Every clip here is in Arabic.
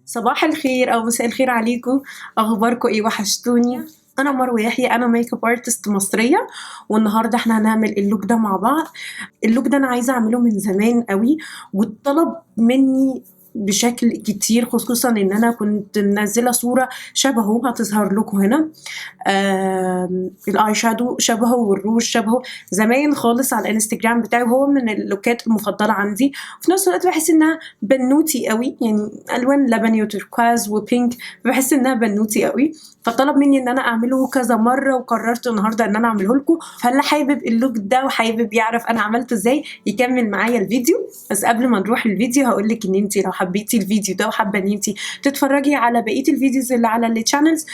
صباح الخير او مساء الخير عليكم. اخباركم ايه؟ وحشتوني. انا مروه يحيى، انا ميك اب ارتست مصريه، والنهارده احنا هنعمل اللوك ده مع بعض. اللوك ده انا عايزه اعمله من زمان قوي، واتطلب مني بشكل كتير، خصوصا ان انا كنت منزله صوره شبهه هتظهر لكم هنا. الاي شادو شبهه والروج شبهه زمان خالص على الانستجرام بتاعي، وهو من اللوكات المفضله عندي. وفي نفس الوقت بحس انها بنوتي قوي، يعني الوان لبني وتركواز وبينك، بحس انها بنوتي قوي. فطلب مني ان انا اعمله كذا مره، وقررت النهارده ان انا اعمله لكم. فاللي حابب اللوك ده وحابب يعرف انا عملته ازاي يكمل معايا الفيديو. بس قبل ما نروح الفيديو هقول لك ان انت لو حبيتي الفيديو ده وحابه ان انت تتفرجي على بقيه الفيديوز اللي على الشانلز،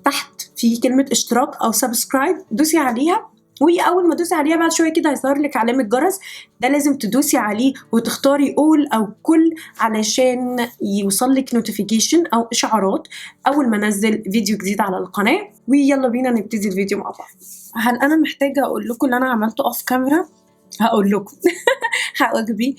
تحت في كلمه اشتراك او سبسكرايب دوسي عليها. واول ما تدوسي عليها بعد شويه كده هيظهر لك علامه جرس، ده لازم تدوسي عليه وتختاري اول او كل علشان يوصل لك نوتيفيكيشن او اشعارات اول ما انزل فيديو جديد على القناه. ويلا بينا نبتدي الفيديو مع بعض. هل انا محتاجه اقول لكم اللي انا عملته اوف كاميرا؟ هقول لكم. هواجبي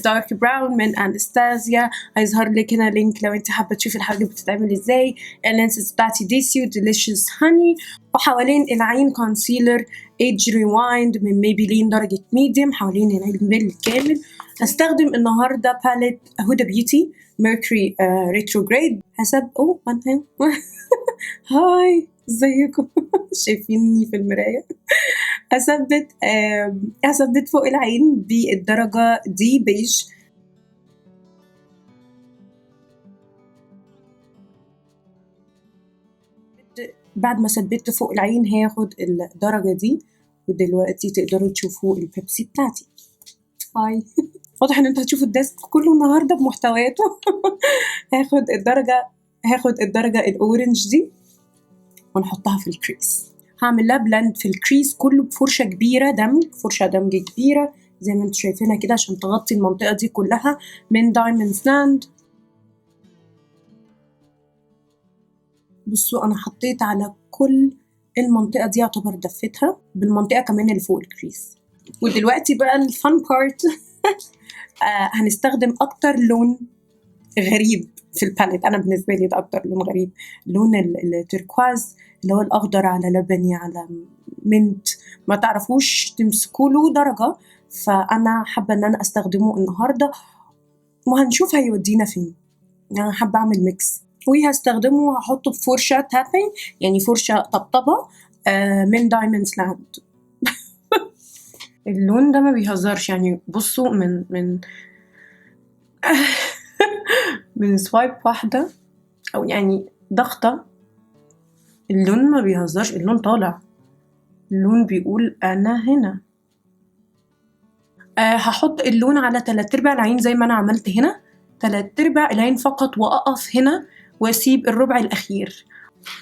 دارك براون من انستازيا، هيظهر لك هنا لينك لو انت حابه تشوفي الحاجه بتتعمل ازاي. اللينسز بتاعتي ديسيو ديليشيوس هاني، وحوالين العين كونسيلر ايج ريوايند من ميبيلين درجه ميديوم حوالين العين بالكامل. هستخدم النهارده باليت هدى بيوتي ميركوري ريتروجريد حسب هاي ازيكم؟ شايفيني في المرايه؟ هثبت فوق العين بالدرجة دي بيج. بعد ما ثبت فوق العين هاخد الدرجة دي، ودلوقتي تقدروا تشوفوا البيبسي بتاعتي. هاي. واضح ان انتوا هتشوفوا الديسك كله النهارده بمحتوياته. هاخد الدرجة الاورنج دي ونحطها في الكريس. هعمل لها بلند في الكريس كله بفرشة كبيرة فرشة دمج كبيرة زي ما انتوا شايفينها كده، عشان تغطي المنطقة دي كلها من دايموند لاند. بصوا انا حطيت على كل المنطقة دي، يعتبر دفتها بالمنطقة كمان اللي فوق الكريس. ودلوقتي بقى الفن بارت. هنستخدم اكتر لون غريب في الباليت، انا بالنسبة لي ده اكتر لون غريب، لون التركواز اللي هو الاخضر على لبني على منت، ما تعرفوش تمسكوا له درجة. فانا حابة ان انا استخدمه النهاردة وهنشوف هيودينا فين. انا حابة اعمل ميكس، وهستخدمه وهحطه بفرشة تابينج، يعني فرشة طبطبة من دايموند لاند. اللون ده ما بيهزرش، يعني بصوا من من سوايب واحدة او يعني ضغطة، اللون ما بيهزرش، اللون طالع، اللون بيقول انا هنا. هحط اللون على 3/4 العين زي ما انا عملت هنا، 3/4 العين فقط، واقف هنا واسيب الربع الاخير.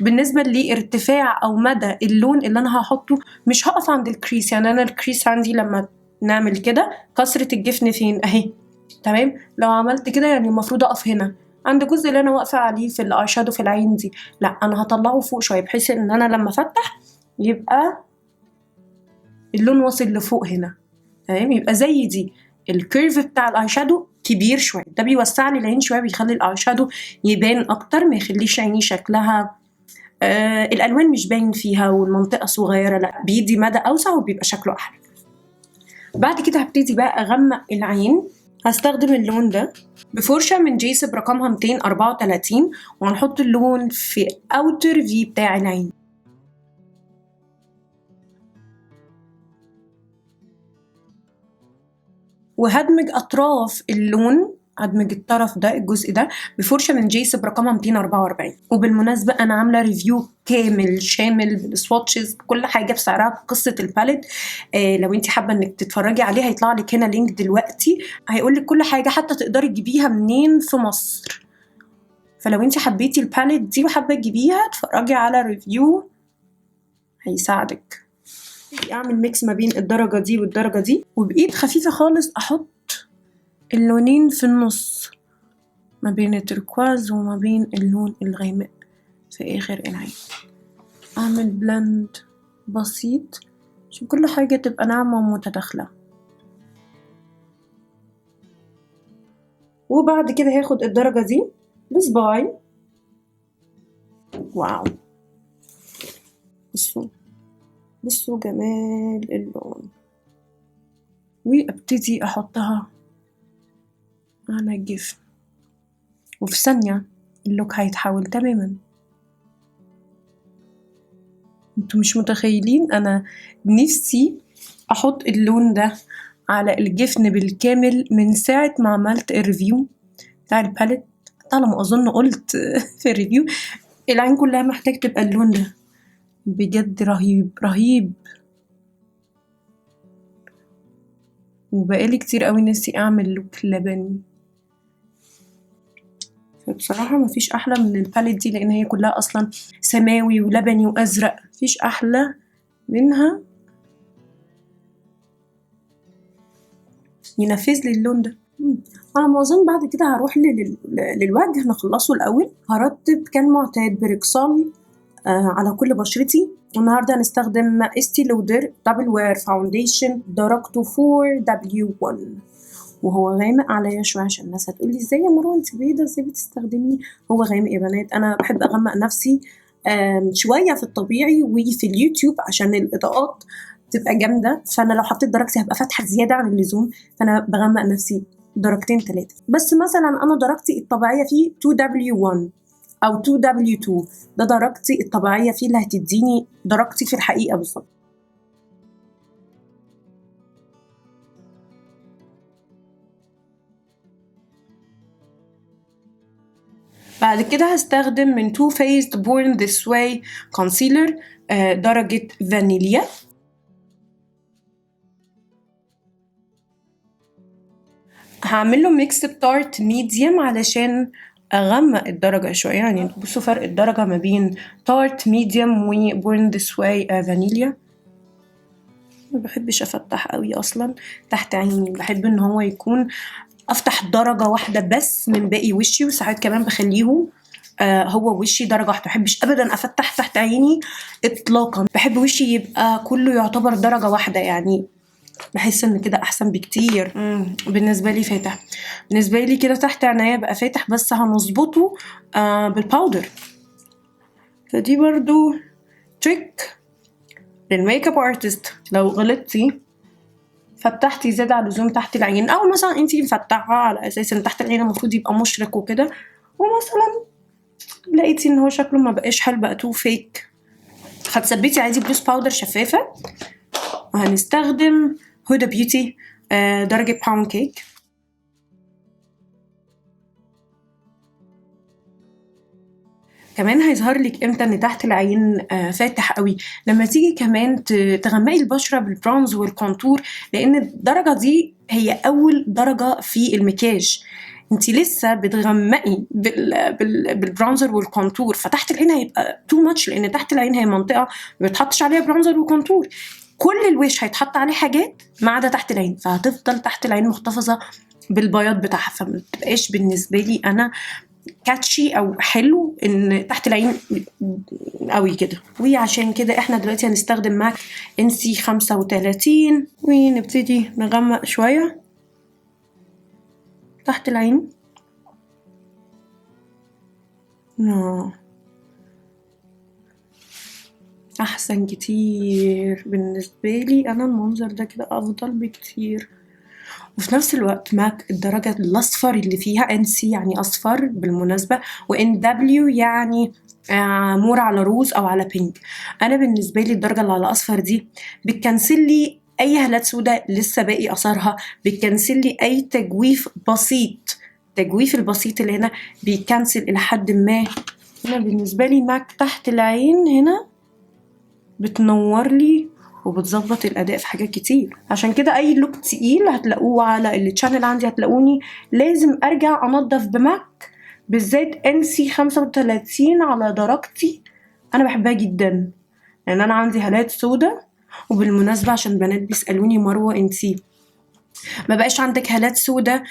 بالنسبة لارتفاع او مدى اللون اللي انا هحطه مش هقف عند الكريس، يعني انا الكريس عندي لما نعمل كده كسرة الجفن فين اهي، تمام. لو عملت كده يعني المفروض اقف هنا عند الجزء اللي انا واقفة عليه في الاي شادو في العين دي، لا انا هطلعه فوق شوية بحيث ان انا لما افتح يبقى اللون واصل لفوق هنا، تمام. يبقى زي دي الكيرف بتاع الاي شادو كبير شويه، ده بيوسع لي العين شويه، بيخلي الاي شادو يبان اكتر، ما يخليش عيني شكلها الالوان مش باين فيها والمنطقه صغيره، لا بيدي مدى اوسع وبيبقى شكله احلى. بعد كده هبتدي بقى اغمق العين. هستخدم اللون ده بفرشه من جيسب رقمها 234، وهنحط اللون في اوتر في بتاع العين. وهدمج اطراف اللون، هدمج الطرف ده الجزء ده بفرشه من جيسب رقمها 244. وبالمناسبه انا عامله ريفيو كامل شامل بالسواتشز بكل حاجه بسعرها بقصه الباليت، لو انت حابه انك تتفرجي عليه هيطلع لك هنا لينك دلوقتي، هيقول لك كل حاجه حتى تقدري تجيبيها منين في مصر. فلو انت حبيتي الباليت دي وحابه تجيبيها اتفرجي على ريفيو هيساعدك. اعمل ميكس ما بين الدرجه دي والدرجه دي، وبايد خفيفه خالص احط اللونين في النص ما بين التركواز وما بين اللون الغامق في اخر العين. اعمل بلند بسيط عشان كل حاجة تبقى ناعمة ومتداخلة. وبعد كده هاخد الدرجة دي بس باي. واو، بصوا جمال اللون. وابتدي احطها على الجفن، وفي ثانية اللوك هيتحول تماما. انتوا مش متخيلين انا نفسي احط اللون ده على الجفن بالكامل من ساعة ما عملت الريفيو بتاع الباليت. على ما اظن قلت في الريفيو العين كلها محتاج تبقى اللون ده، بجد رهيب رهيب. وبقالي كتير قوي نفسي اعمل لوك لبني، فبصراحة مفيش احلى من الباليت دي، لان هي كلها اصلا سماوي ولبني وازرق، مفيش احلى منها ينفذ لي اللون ده. على ما اظن بعد كده هروح للوجه نخلصه الاول. هرطب كالمعتاد بريكسال على كل بشرتي. والنهارده هنستخدم استي لودر دبل وير فاونديشن درجته 4W1، وهو غامق عليا شويه عشان الناس هتقولي ازاي يا مروه انت بيضه ازاي بتستخدميه. هو غامق يا بنات، انا بحب اغمق نفسي شويه في الطبيعي وفي اليوتيوب عشان الاضاءات تبقى جامده، فانا لو حطيت درجتي هبقى فاتحه زياده عن اللزوم، فانا بغمق نفسي درجتين 3. بس مثلا انا درجتي الطبيعيه فيه 2W1 او 2W2، ده درجتي الطبيعيه فيه اللي هتديني درجتي في الحقيقه بالظبط. بعد كده هستخدم من Too Faced Born This Way Concealer درجة فانيليا. هعمله ميكس بتارت ميديوم علشان اغمق الدرجة شوية، يعني بصوا فرق الدرجة ما بين تارت ميديوم و Born This Way فانيليا. ما بحبش افتح قوي اصلا تحت عيني، بحب ان هو يكون افتح درجة واحدة بس من باقي وشي، وساعات كمان بخليه هو وشي درجة واحدة. محبش ابدا افتح تحت عيني اطلاقا، بحب وشي يبقى كله يعتبر درجة واحدة، يعني بحس ان كده احسن بكتير. بالنسبة لي فاتح، بالنسبة لي كده تحت عينيا بقى فاتح، بس هنظبطه بالباودر. فدي برضو تريك للميك اب ارتست. لو غلطتي فتحتي زيادة على اللزوم تحت العين، او مثلا انتي مفتحة على اساس ان تحت العين المفروض يبقى مشرق وكده، ومثلا لقيتي ان هو شكله ما بقاش حلو بقى تو فيك، هتثبتي عادي بلوس باودر شفافة. وهنستخدم هدى بيوتي درجة باوند كيك. كمان هيظهر لك امتى ان تحت العين فاتح قوي، لما تيجي كمان تغمقي البشره بالبرونز والكونتور، لان الدرجه دي هي اول درجه في المكياج. انتي لسه بتغمقي بالبرونزر والكونتور، فتحت العين هيبقى تو ماتش، لان تحت العين هي منطقه ما بتحطش عليها برونزر وكونتور، كل الوش هيتحط عليه حاجات ما عدا تحت العين، فهتفضل تحت العين محتفظه بالبياض بتاعها، فما تبقاش بالنسبه لي انا كاتشي او حلو ان تحت العين قوي كده. وعشان كده احنا دلوقتي هنستخدم ماك NC 35 ونبتدي نغمق شويه تحت العين. احسن كتير بالنسبه لي انا، المنظر ده كده افضل بكتير. وفي نفس الوقت ماك الدرجة الأصفر اللي فيها NC يعني أصفر بالمناسبة، و NW يعني مور على روز أو على بينك. أنا بالنسبة لي الدرجة اللي على أصفر دي بتكنسل لي أي هالات سوداء لسه باقي أثرها، بتكنسل لي أي تجويف بسيط، التجويف البسيط اللي هنا بيكنسل إلى حد ما. أنا بالنسبة لي ماك تحت العين هنا بتنور لي وبتظبط الاداء في حاجات كتير. عشان كده اي لوك تقيل هتلاقوه على التشانل عندي، هتلاقوني لازم ارجع انضف بماك، بالذات NC 35 على درجتي انا بحبها جدا، لان انا عندي هالات سودة. وبالمناسبة عشان بنات بيسألوني مروة انتي ما بقاش عندك هالات سودة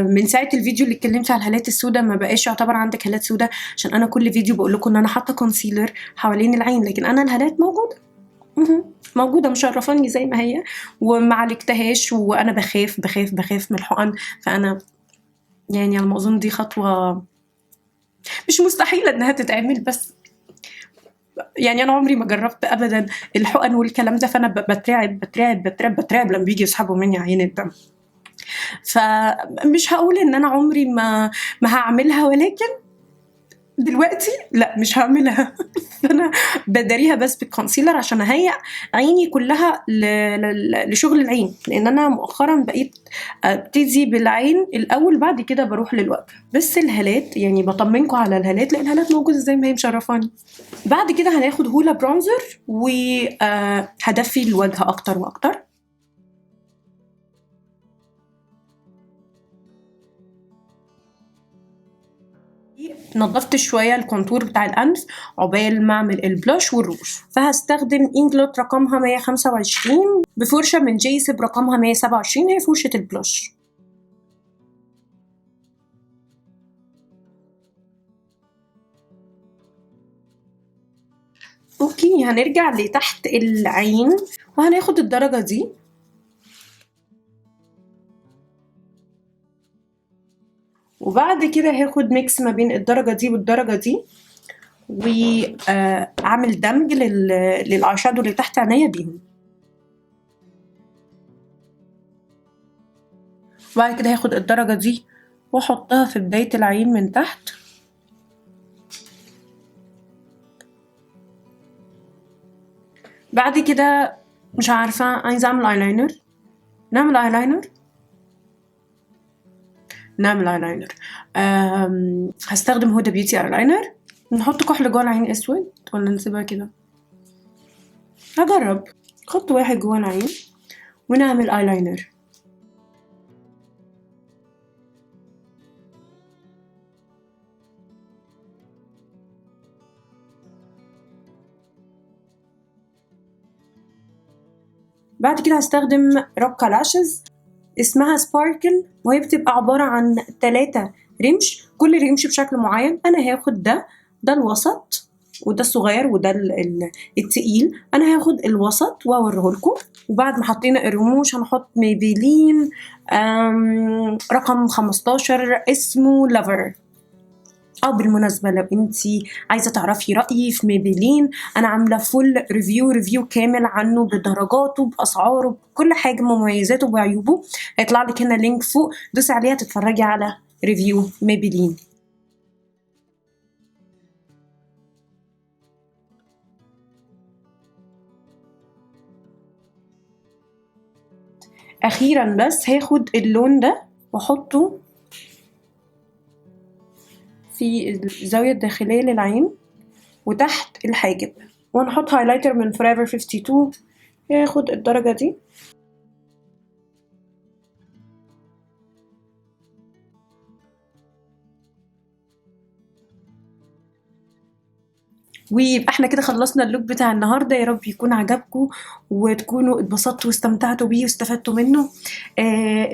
من ساعة الفيديو اللي اتكلمت على الهالات السودة ما بقاش يعتبر عندك هالات سودة، عشان انا كل فيديو بقول لكم ان انا حاطة كونسيلر حوالين العين، لكن انا الهالات موجودة مشرفاني زي ما هي وما عالجتهاش، وانا بخاف من الحقن. فانا يعني على ما اظن دي خطوة مش مستحيل انها تتعمل، بس يعني انا عمري ما جربت ابدا الحقن والكلام ده، فانا بترعب لما بيجي يسحبوا مني عين الدم. فمش هقول ان انا عمري ما هعملها، ولكن دلوقتي لا مش هعملها. فانا بداريها بس بالكونسيلر عشان اهيئ عيني كلها لشغل العين، لان انا مؤخرا بقيت ابتدي بالعين الاول بعد كده بروح للوجه. بس الهالات يعني بطمنكم على الهالات، لان الهالات موجوده زي ما هي مشرفاني. بعد كده هناخد هولا برونزر وهدفي الوجه اكتر واكتر. نظفت شويه الكونتور بتاع الانف عقبال ما اعمل البلاش والروج، فهستخدم انجلوت رقمها 125 بفرشه من جيسب رقمها 127، هي فرشه البلاش. اوكي، هنرجع لتحت العين وهناخد الدرجه دي وبعد كده هاخد ميكس ما بين الدرجه دي والدرجه دي واعمل دمج للاي شادو اللي تحت عينيا بيهم. وبعد كده هاخد الدرجه دي واحطها في بدايه العين من تحت، بعد كده مش عارفه عايزه اعمل ايلاينر. نعمل ايلاينر. هستخدم هدى بيوتي ايلاينر. نحط كحل جوه العين اسود ولا نسيبها كده؟ هجرب. خط واحد جوه العين ونعمل ايلاينر. بعد كده هستخدم رقة لاشز اسمها سباركل، وهي بتبقى عبارة عن 3 رمش، كل رمش بشكل معين. انا هاخد ده الوسط، وده الصغير، وده التقيل. انا هاخد الوسط واوريهولكم. وبعد ما حطينا الرموش هنحط ميبيلين رقم 15 اسمه لافر. بالمناسبة لو انتي عايزة تعرفي رأيي في ميبيلين، انا عاملة فول ريفيو كامل عنه بدرجاته بأسعاره بكل حاجة، مميزاته وعيوبه. هيطلع لك هنا لينك فوق، دوسي عليها تتفرجي على ريفيو ميبيلين. اخيرا بس هاخد اللون ده واحطه في الزاوية الداخلية للعين وتحت الحاجب، وهنحط هايلايتر من Forever 52 ياخد الدرجة دي. ويبقى احنا كده خلصنا اللوك بتاع النهارده. يا رب يكون عجبكم وتكونوا اتبسطتوا واستمتعتوا بيه واستفدتوا منه.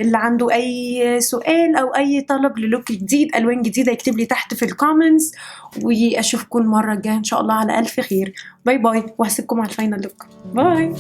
اللي عنده اي سؤال او اي طلب للوك جديد، الوان جديده، يكتب لي تحت في الكومنتس، واشوفكم المره الجايه ان شاء الله على الف خير. باي باي، وهسيبكم على الفاينل لوك. باي.